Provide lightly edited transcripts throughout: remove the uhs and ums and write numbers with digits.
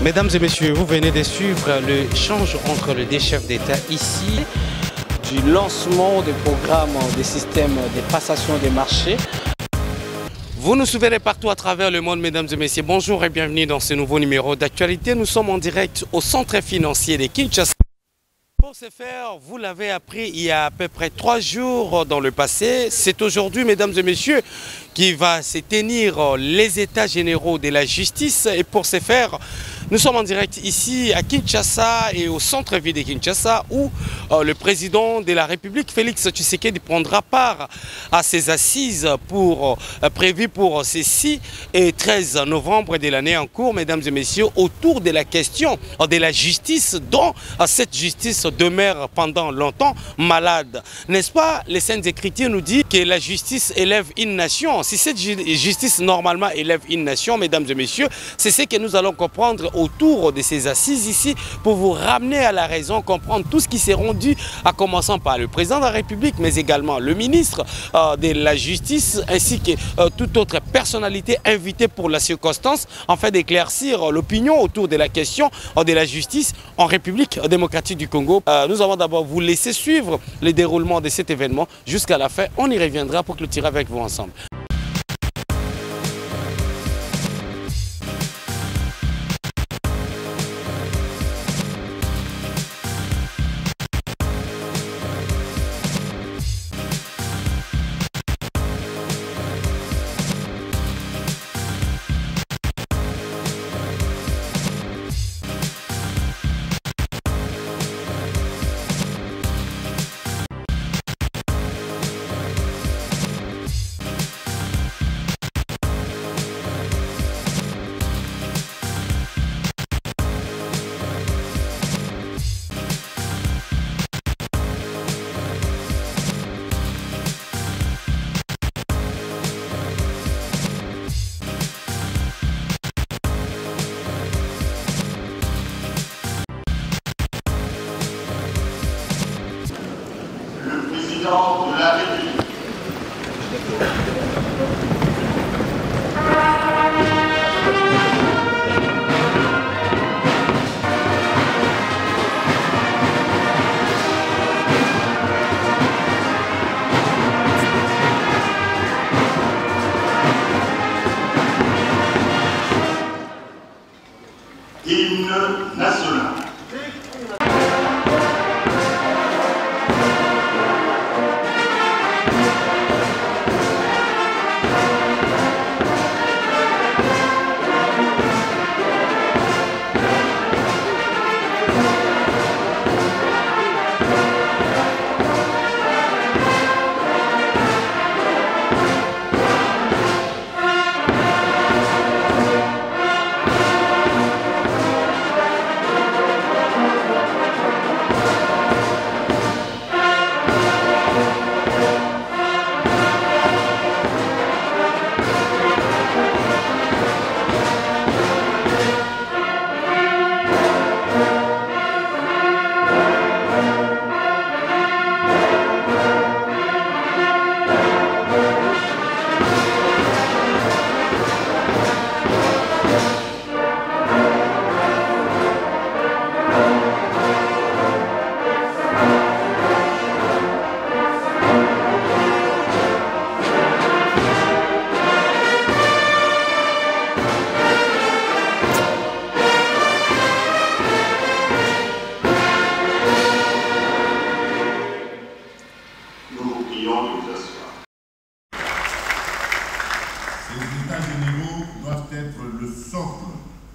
Mesdames et messieurs, vous venez de suivre l'échange entre les deux chefs d'État ici. Du lancement des programmes des systèmes de passation des marchés. Vous nous suivez partout à travers le monde, mesdames et messieurs. Bonjour et bienvenue dans ce nouveau numéro d'actualité. Nous sommes en direct au centre financier de Kinshasa. Pour ce faire, vous l'avez appris il y a à peu près 3 jours dans le passé. C'est aujourd'hui, mesdames et messieurs, qui va se tenir les états généraux de la justice. Et pour ce faire, nous sommes en direct ici à Kinshasa et au centre-ville de Kinshasa où le président de la République, Félix Tshisekedi, prendra part à ces assises prévues pour ces 6 et 13 novembre de l'année en cours, mesdames et messieurs, autour de la question de la justice dont cette justice demeure pendant longtemps malade. N'est-ce pas? Les Saintes Écritures nous disent que la justice élève une nation. Si cette justice normalement élève une nation, mesdames et messieurs, c'est ce que nous allons comprendre autour de ces assises ici pour vous ramener à la raison, comprendre tout ce qui s'est rendu, à commençant par le président de la République, mais également le ministre de la Justice, ainsi que toute autre personnalité invitée pour la circonstance, afin d'éclaircir l'opinion autour de la question de la justice en République démocratique du Congo. Nous allons d'abord vous laisser suivre le déroulement de cet événement jusqu'à la fin. On y reviendra pour clôturer avec vous ensemble. De la République. Hymne national.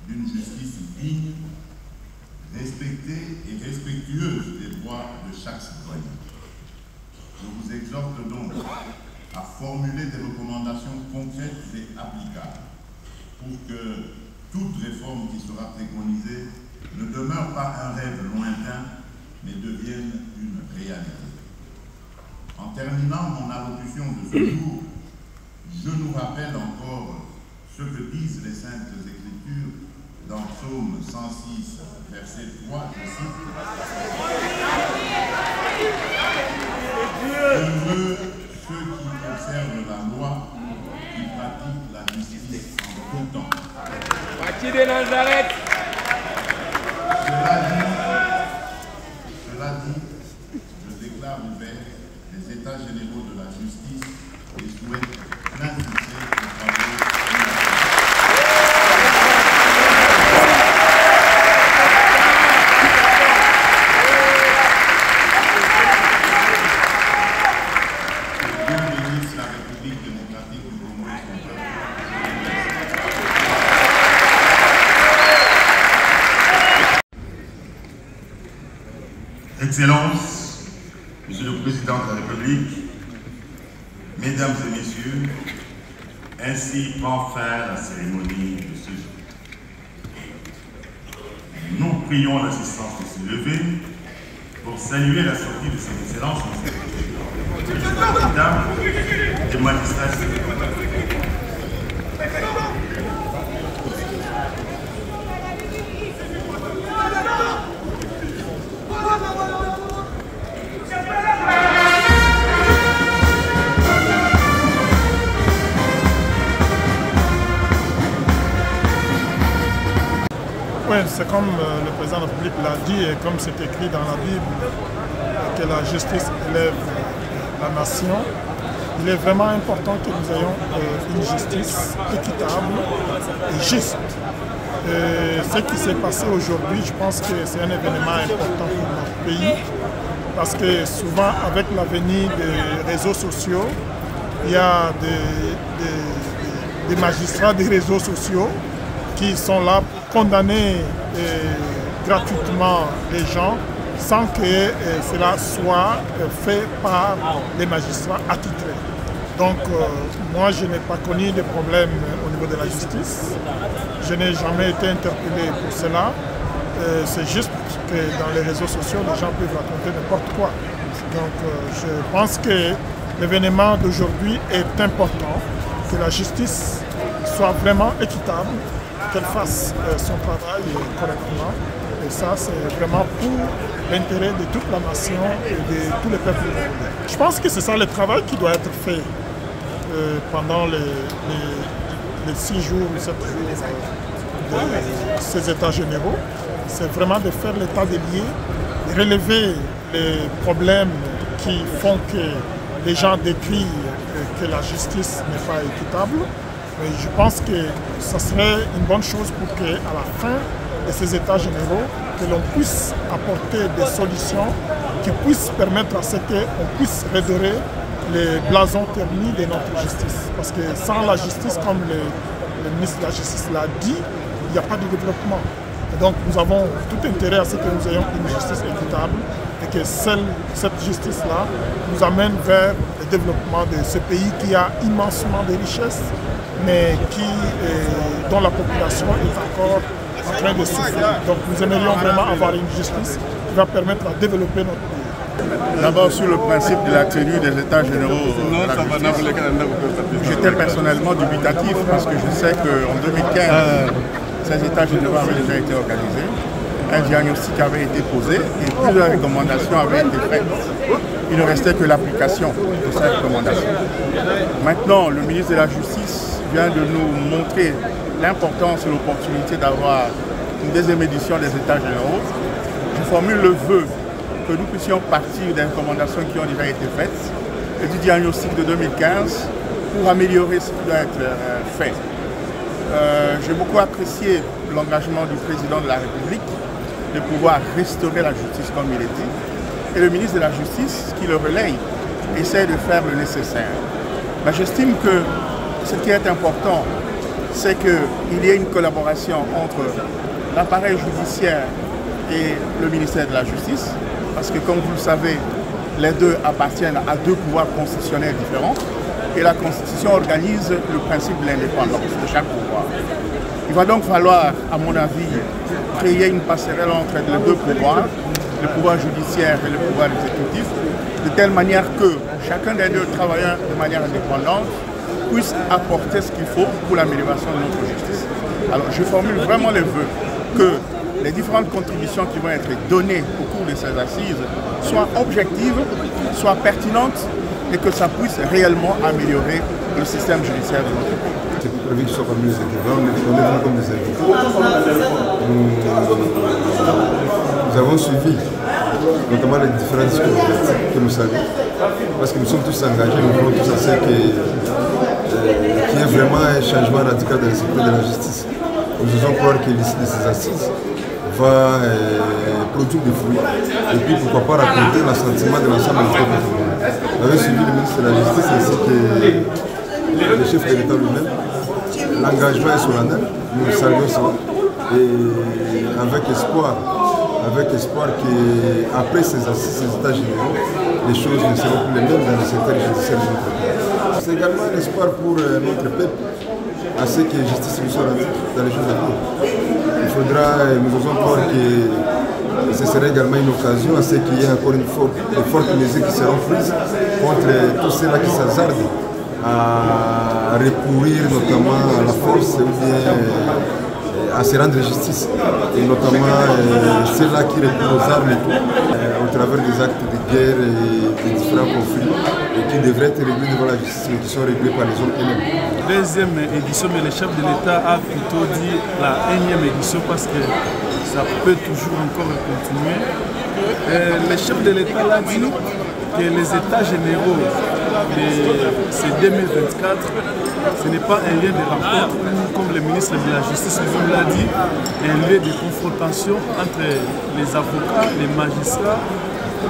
d'une justice digne, respectée et respectueuse des droits de chaque citoyen. Je vous exhorte donc à formuler des recommandations concrètes et applicables pour que toute réforme qui sera préconisée ne demeure pas un rêve lointain, mais devienne une réalité. En terminant mon allocution de ce jour, je nous rappelle encore ce que disent les Saintes Écritures dans Psaume 106, verset 3, je cite: Heureux ceux qui observent la loi, qui pratiquent la justice en tout temps. Maquis de Nazareth. Cela dit, je déclare ouvert les états généraux de la justice et souhaite l'inviter aux travaux. Excellences, Monsieur le Président de la République, Mesdames et Messieurs, ainsi prend fin la cérémonie de ce jour. Nous prions l'assistance de se lever pour saluer la sortie de ses excellences, Mesdames et magistrats. Oui, c'est comme le président de la République l'a dit et comme c'est écrit dans la Bible, que la justice élève la nation. Il est vraiment important que nous ayons une justice équitable et juste. Et ce qui s'est passé aujourd'hui, je pense que c'est un événement important pour notre pays parce que souvent avec l'avenir des réseaux sociaux, il y a des magistrats des réseaux sociaux qui sont là pour condamner gratuitement les gens sans que cela soit fait par les magistrats attitrés. Donc moi je n'ai pas connu de problème au niveau de la justice, je n'ai jamais été interpellé pour cela, c'est juste que dans les réseaux sociaux les gens peuvent raconter n'importe quoi. Donc je pense que l'événement d'aujourd'hui est important, que la justice soit vraiment équitable, qu'elle fasse son travail correctement. Et ça, c'est vraiment pour l'intérêt de toute la nation et de tous les peuples. Je pense que c'est ça le travail qui doit être fait pendant les 6 jours ou 7 jours de ces états généraux. C'est vraiment de faire l'état des lieux, de relever les problèmes qui font que les gens décrient que la justice n'est pas équitable. Mais je pense que ce serait une bonne chose pour qu'à la fin de ces états généraux, que l'on puisse apporter des solutions qui puissent permettre à ce qu'on puisse redorer les blasons ternis de notre justice. Parce que sans la justice, comme le ministre de la Justice l'a dit, il n'y a pas de développement. Et donc nous avons tout intérêt à ce que nous ayons une justice équitable et que cette justice-là nous amène vers le développement de ce pays qui a immensément de richesses, mais dont la population est encore en train de souffrir. Donc nous aimerions vraiment avoir une justice qui va permettre de développer notre pays. D'abord sur le principe de la tenue des états généraux de la justice, j'étais personnellement dubitatif parce que je sais qu'en 2015, ces états généraux avaient déjà été organisés, un diagnostic avait été posé et plusieurs recommandations avaient été faites. Il ne restait que l'application de ces recommandations. Maintenant, le ministre de la Justice vient de nous montrer l'importance et l'opportunité d'avoir une deuxième édition des états généraux. Je formule le vœu que nous puissions partir des recommandations qui ont déjà été faites et du diagnostic de 2015 pour améliorer ce qui doit être fait. J'ai beaucoup apprécié l'engagement du président de la République de pouvoir restaurer la justice comme il est dit. Et le ministre de la Justice, qui le relaye, essaie de faire le nécessaire. Mais j'estime que ce qui est important, c'est qu'il y ait une collaboration entre l'appareil judiciaire et le ministère de la Justice, parce que comme vous le savez, les deux appartiennent à deux pouvoirs constitutionnels différents, et la Constitution organise le principe de l'indépendance de chaque pouvoir. Il va donc falloir, à mon avis, créer une passerelle entre les deux pouvoirs, le pouvoir judiciaire et le pouvoir exécutif, de telle manière que chacun des deux travaillant de manière indépendante puisse apporter ce qu'il faut pour l'amélioration de notre justice. Alors je formule vraiment le vœu que les différentes contributions qui vont être données au cours de ces assises soient objectives, soient pertinentes et que ça puisse réellement améliorer le système judiciaire de notre pays. C'est prévu qu'ils soient parmi les intervenants, on est venus comme des invités. Nous avons suivi notamment les différentes discours que nous saluons, parce que nous sommes tous engagés, nous voulons tous à ce qu'il y ait vraiment un changement radical dans le secteur de la justice. Nous osons croire que l'issue de ces assises va produire des fruits et puis pourquoi pas raconter l'assentiment de l'ensemble du peuple. Nous avons suivi le ministre de la Justice ainsi que le chef de l'État lui-même. L'engagement est solennel, nous saluons cela et avec espoir qu'après ces assises, ces états généraux, les choses ne seront plus les mêmes dans le secteur judiciaire de notre pays. C'est également un espoir pour notre peuple, à ce que la justice nous soit rendue dans les choses à venir. Il faudra, nous osons croire que ce serait également une occasion à ce qu'il y ait encore de fortes mesures qui seront prises contre tous ceux-là qui s'hazardent à recourir notamment à la force ou bien à se rendre justice, et notamment ceux-là qui recourent aux armes et tout, au travers des actes de guerre et des différents conflits, et qui devraient être réglés devant la justice, mais qui sont réglés par les hommes eux-mêmes. Deuxième édition, mais le chef de l'État a plutôt dit la énième édition parce que ça peut toujours encore continuer. Le chef de l'État l'a dit que les États généraux de ces 2024, ce n'est pas un lieu de rencontre, comme le ministre de la Justice nous l'a dit, un lieu de confrontation entre les avocats, les magistrats,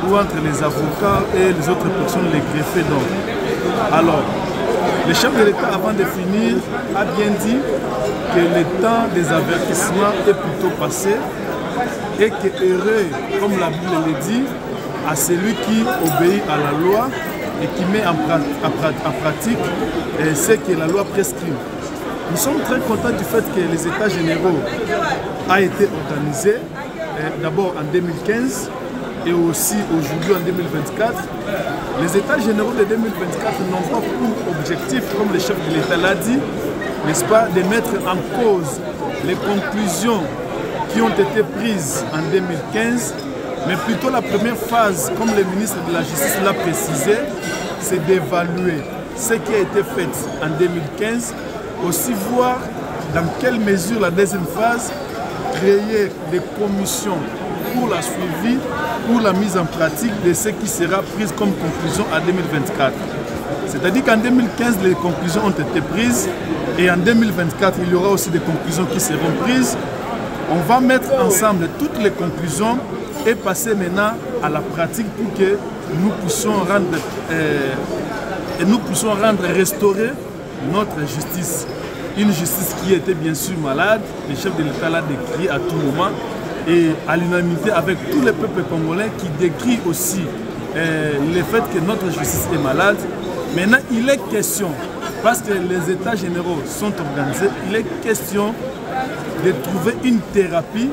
ou entre les avocats et les autres personnes, les greffés. Donc. Alors, le chef de l'État, avant de finir, a bien dit que le temps des avertissements est plutôt passé et que heureux, comme la Bible le dit, à celui qui obéit à la loi et qui met en pratique ce que la loi prescrit. Nous sommes très contents du fait que les États généraux ont été organisés d'abord en 2015 et aussi aujourd'hui en 2024. Les États généraux de 2024 n'ont pas pour objectif, comme le chef de l'État l'a dit, n'est-ce pas, de mettre en cause les conclusions qui ont été prises en 2015, mais plutôt la première phase, comme le ministre de la Justice l'a précisé, c'est d'évaluer ce qui a été fait en 2015, aussi voir dans quelle mesure la deuxième phase, créer des commissions pour la suivi, pour la mise en pratique de ce qui sera pris comme conclusion en 2024. C'est-à-dire qu'en 2015, les conclusions ont été prises et en 2024, il y aura aussi des conclusions qui seront prises. On va mettre ensemble toutes les conclusions et passer maintenant à la pratique pour que nous puissions restaurer notre justice. Une justice qui était bien sûr malade, le chef de l'État l'a décrit à tout moment, et à l'unanimité avec tous les peuples congolais qui décrit aussi le fait que notre justice est malade. Maintenant, il est question, parce que les États généraux sont organisés, il est question de trouver une thérapie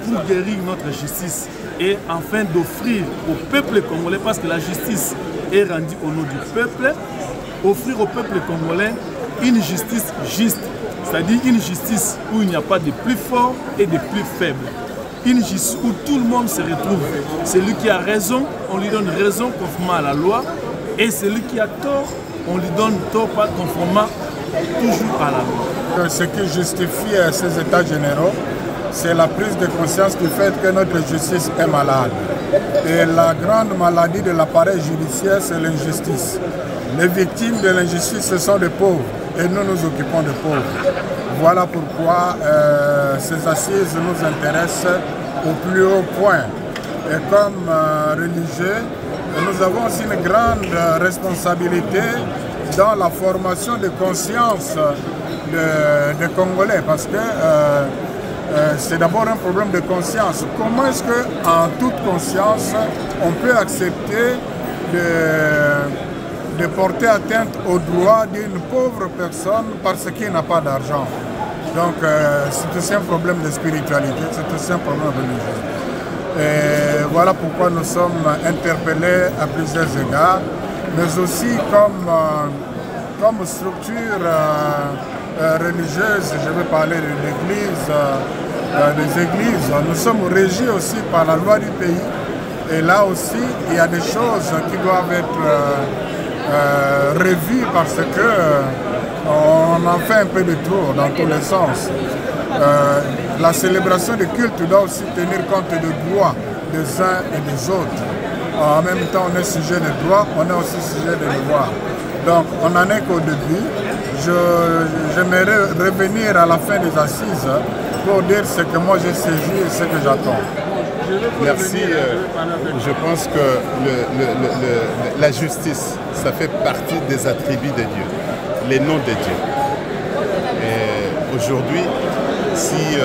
pour guérir notre justice et enfin d'offrir au peuple congolais, parce que la justice est rendue au nom du peuple, offrir au peuple congolais une justice juste, c'est-à-dire une justice où il n'y a pas de plus fort et de plus faible. Une justice où tout le monde se retrouve. Celui qui a raison, on lui donne raison conformément à la loi, et celui qui a tort, on lui donne tort pas conformément toujours à la loi. Ce qui justifie ces états généraux, c'est la prise de conscience du fait que notre justice est malade. Et la grande maladie de l'appareil judiciaire, c'est l'injustice. Les victimes de l'injustice, ce sont des pauvres, et nous nous occupons des pauvres. Voilà pourquoi ces assises nous intéressent au plus haut point. Et comme religieux, nous avons aussi une grande responsabilité dans la formation de conscience des Congolais, parce que c'est d'abord un problème de conscience. Comment est-ce qu'en toute conscience, on peut accepter de porter atteinte aux droits d'une pauvre personne parce qu'il n'a pas d'argent? Donc c'est aussi un problème de spiritualité, c'est aussi un problème religieux. Et voilà pourquoi nous sommes interpellés à plusieurs égards, mais aussi comme structure religieuse, je vais parler de l'Église, des églises. Nous sommes régis aussi par la loi du pays. Et là aussi, il y a des choses qui doivent être revues parce que on on en fait un peu de tour dans tous les sens. La célébration du culte doit aussi tenir compte des droits des uns et des autres. En même temps, on est sujet de droits, on est aussi sujet de devoirs. Donc, on n'en est qu'au début. J'aimerais revenir à la fin des assises pour dire ce que moi j'ai saisi et ce que j'attends. Merci. Je pense que la justice, ça fait partie des attributs de Dieu, les noms de Dieu. Et aujourd'hui, si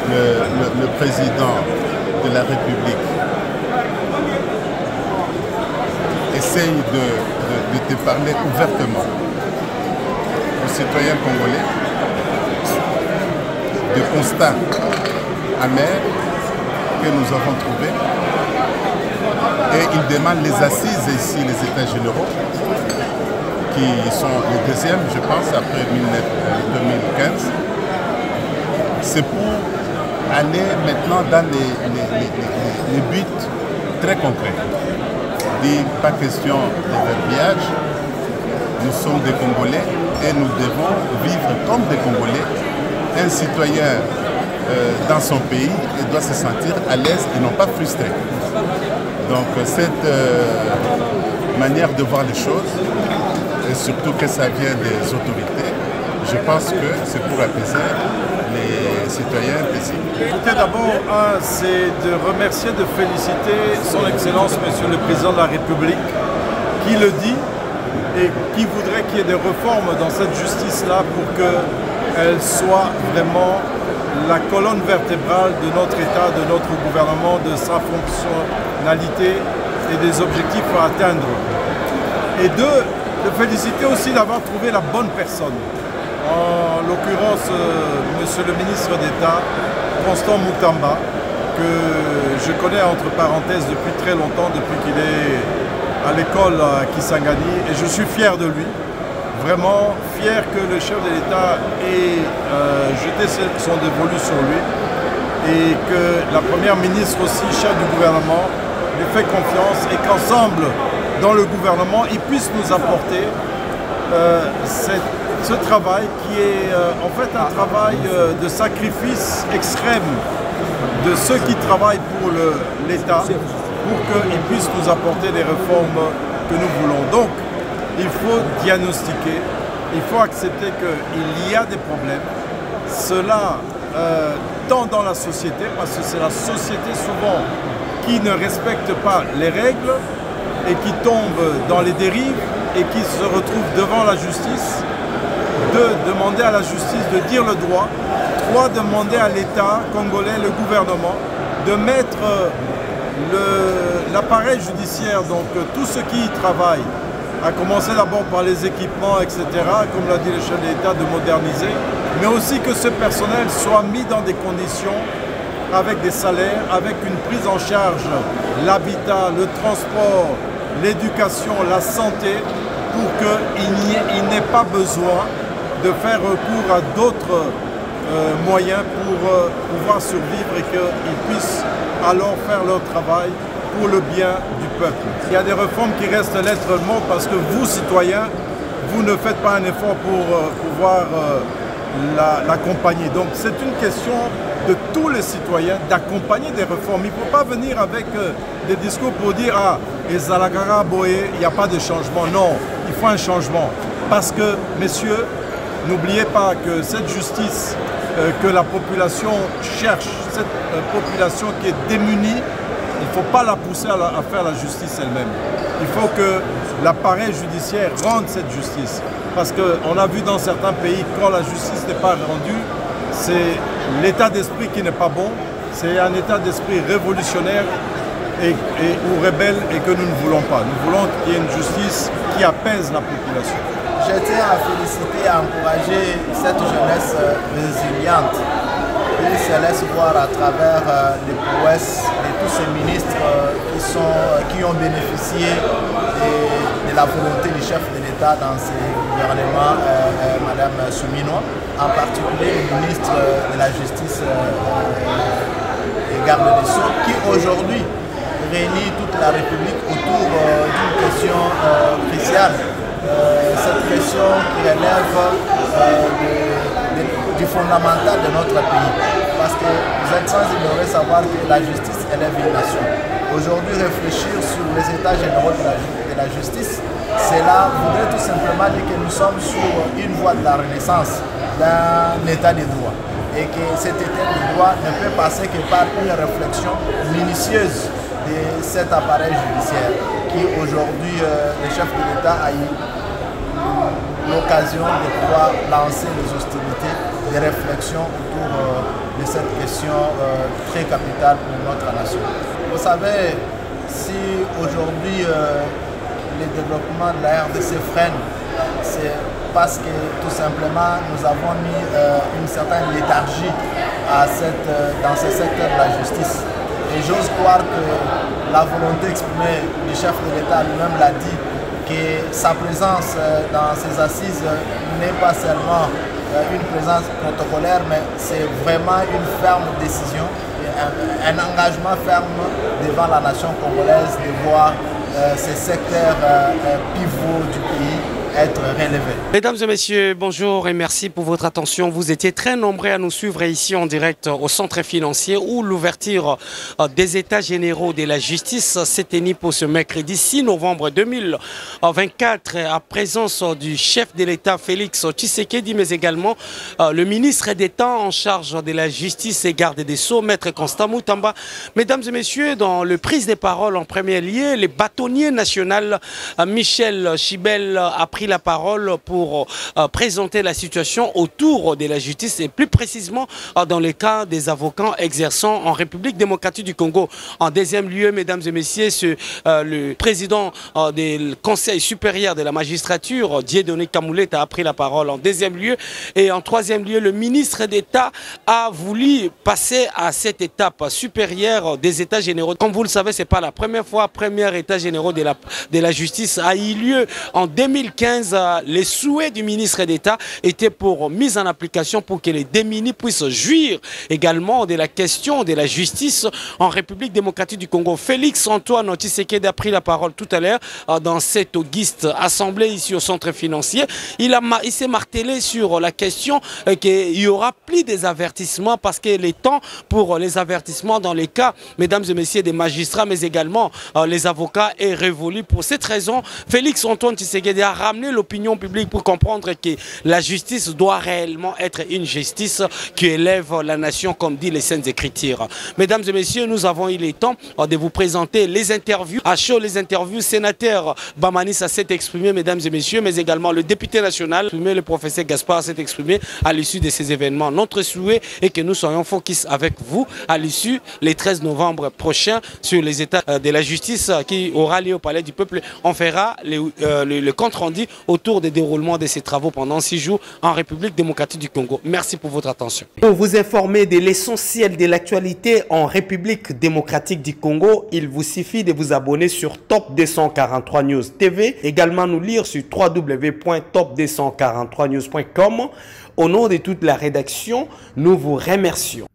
le président de la République essaye de te parler ouvertement aux citoyens congolais, de constats amers que nous avons trouvés, et il demande les assises ici, les États généraux, qui sont le deuxième, je pense, après 2015. C'est pour aller maintenant dans les buts très concrets. Dit pas question de verbiage, nous sommes des Congolais et nous devons vivre comme des Congolais. Un citoyen dans son pays doit se sentir à l'aise et non pas frustré. Donc cette manière de voir les choses, et surtout que ça vient des autorités, je pense que c'est pour apaiser les citoyens ici. Écoutez, d'abord, c'est de remercier, de féliciter son Excellence, Monsieur le Président de la République, qui le dit et qui voudrait qu'il y ait des réformes dans cette justice-là pour qu'elle soit vraiment la colonne vertébrale de notre État, de notre gouvernement, de sa fonctionnalité et des objectifs à atteindre. Et de féliciter aussi d'avoir trouvé la bonne personne. En l'occurrence, Monsieur le ministre d'État, Constant Mutamba, que je connais entre parenthèses depuis très longtemps, depuis qu'il est à l'école à Kisangani, et je suis fier de lui, vraiment fier que le chef de l'État ait jeté son dévolu sur lui, et que la première ministre aussi, chef du gouvernement, lui fait confiance, et qu'ensemble, dans le gouvernement, ils puissent nous apporter ce travail qui est en fait un travail de sacrifice extrême de ceux qui travaillent pour l'État pour qu'ils puissent nous apporter les réformes que nous voulons. Donc, il faut diagnostiquer, il faut accepter qu'il y a des problèmes. Cela tant dans la société, parce que c'est la société souvent qui ne respecte pas les règles et qui tombe dans les dérives et qui se retrouve devant la justice, de demander à la justice de dire le droit, trois, demander à l'État congolais, le gouvernement, de mettre l'appareil judiciaire, donc tous ceux qui y travaillent, à commencer d'abord par les équipements, etc., comme l'a dit le chef de l'État, de moderniser, mais aussi que ce personnel soit mis dans des conditions avec des salaires, avec une prise en charge, l'habitat, le transport, l'éducation, la santé, pour qu'il n'ait pas besoin de faire recours à d'autres moyens pour pouvoir survivre et qu'ils puissent alors faire leur travail pour le bien du peuple. Il y a des réformes qui restent lettres mortes parce que vous, citoyens, vous ne faites pas un effort pour pouvoir l'accompagner. Donc c'est une question de tous les citoyens d'accompagner des réformes. Il ne faut pas venir avec des discours pour dire « Ah, et Zalagara, Boé, il n'y a pas de changement ». Non, il faut un changement. Parce que, messieurs, n'oubliez pas que cette justice que la population cherche, cette population qui est démunie, il ne faut pas la pousser à faire la justice elle-même. Il faut que l'appareil judiciaire rende cette justice. Parce qu'on a vu dans certains pays, quand la justice n'est pas rendue, c'est l'état d'esprit qui n'est pas bon, c'est un état d'esprit révolutionnaire ou rebelle et que nous ne voulons pas. Nous voulons qu'il y ait une justice qui apaise la population. Je tiens à féliciter et à encourager cette jeunesse résiliente qui se laisse voir à travers les prouesses de tous ces ministres qui ont bénéficié de la volonté du chef de l'État dans ces gouvernements, Madame Souminois, en particulier le ministre de la Justice et Garde des Sceaux, qui aujourd'hui réunit toute la République autour d'une question cruciale, cette question qui relève du fondamental de notre pays. Parce que vous êtes sans ignorer savoir que la justice élève une nation. Aujourd'hui, réfléchir sur les états généraux de la justice, cela voudrait tout simplement dire que nous sommes sur une voie de la renaissance d'un état de droit. Et que cet état de droit ne peut passer que par une réflexion minutieuse de cet appareil judiciaire qui aujourd'hui, le chef de l'État a eu l'occasion de pouvoir lancer des hostilités, des réflexions autour de cette question très capitale pour notre nation. Vous savez, si aujourd'hui le développement de la RDC freine, c'est parce que tout simplement nous avons mis une certaine léthargie dans ce secteur de la justice. Et j'ose croire que la volonté exprimée du chef de l'État lui-même l'a dit, que sa présence dans ces assises n'est pas seulement une présence protocolaire, mais c'est vraiment une ferme décision, un engagement ferme devant la nation congolaise de voir ces secteurs pivots du pays être relevés. Mesdames et messieurs, bonjour et merci pour votre attention. Vous étiez très nombreux à nous suivre ici en direct au centre financier où l'ouverture des états généraux de la justice s'est tenue pour ce mercredi 6 novembre 2024 à présence du chef de l'État Félix Tshisekedi, mais également le ministre d'État en charge de la justice et garde des Sceaux, Maître Constant Moutamba. Mesdames et messieurs, dans le prise des paroles en premier lieu, le bâtonnier national Michel Chibel a pris la parole pour présenter la situation autour de la justice et plus précisément dans le cas des avocats exerçant en République démocratique du Congo. En deuxième lieu, mesdames et messieurs, le président du Conseil supérieur de la magistrature, Dieudonné Kamouleta, a pris la parole en deuxième lieu. Et en troisième lieu, le ministre d'État a voulu passer à cette étape supérieure des états généraux. Comme vous le savez, ce n'est pas la première fois. Premier état généraux de la justice a eu lieu en 2015. Les souhaits du ministre d'État étaient pour mise en application pour que les démunis puissent jouir également de la question de la justice en République démocratique du Congo. Félix Antoine Tshisekedi a pris la parole tout à l'heure dans cette auguste assemblée ici au centre financier. Il s'est martelé sur la question qu'il y aura plus des avertissements parce que les temps pour les avertissements dans les cas, mesdames et messieurs, des magistrats mais également les avocats est révolu. Pour cette raison, Félix Antoine Tshisekedi a ramené l'opinion publique pour comprendre que la justice doit réellement être une justice qui élève la nation, comme dit les Saintes Écritures. Mesdames et messieurs, nous avons eu le temps de vous présenter les interviews. À chaud, les interviews, sénateur Bamanis s'est exprimé, mesdames et messieurs, mais également le député national, le professeur Gaspard s'est exprimé à l'issue de ces événements. Notre souhait est que nous soyons focus avec vous à l'issue, le 13 novembre prochain, sur les états de la justice qui aura lieu au Palais du Peuple. On fera le compte rendu autour des déroulements de ces travaux pendant 6 jours en République démocratique du Congo. Merci pour votre attention. Pour vous informer de l'essentiel de l'actualité en République démocratique du Congo, il vous suffit de vous abonner sur Top 243 News TV, également nous lire sur www.top243news.com. Au nom de toute la rédaction, nous vous remercions.